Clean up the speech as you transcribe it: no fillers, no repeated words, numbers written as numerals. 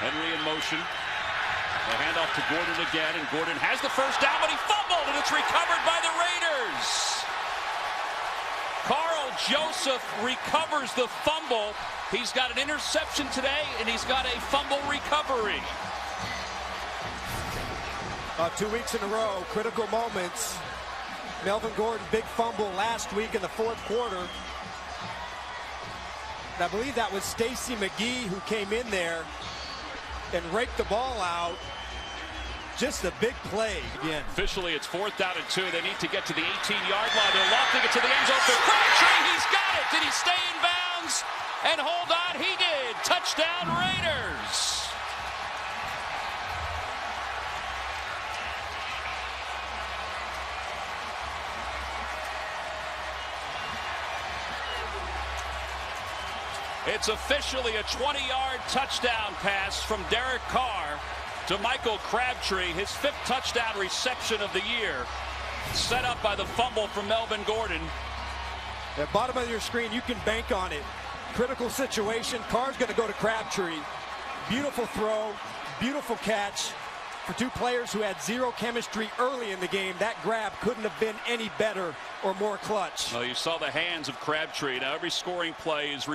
Henry in motion. The handoff to Gordon again, and Gordon has the first down, but he fumbled, and it's recovered by the Raiders. Carl Joseph recovers the fumble. He's got an interception today, and he's got a fumble recovery. 2 weeks in a row, critical moments. Melvin Gordon, big fumble last week in the fourth quarter. And I believe that was Stacy McGee who came in there and raked the ball out. Just a big play again. Officially, it's 4th down and 2. They need to get to the 18-yard line. They're lofting it to the end zone for Crabtree. He's got it. Did he stay in bounds? And hold on, he did. Touchdown, Raiders. It's officially a 20-yard touchdown pass from Derek Carr to Michael Crabtree, his 5th touchdown reception of the year, set up by the fumble from Melvin Gordon. At bottom of your screen, you can bank on it. Critical situation. Carr's going to go to Crabtree. Beautiful throw, beautiful catch for two players who had zero chemistry early in the game. That grab couldn't have been any better or more clutch. Well, you saw the hands of Crabtree. Now every scoring play is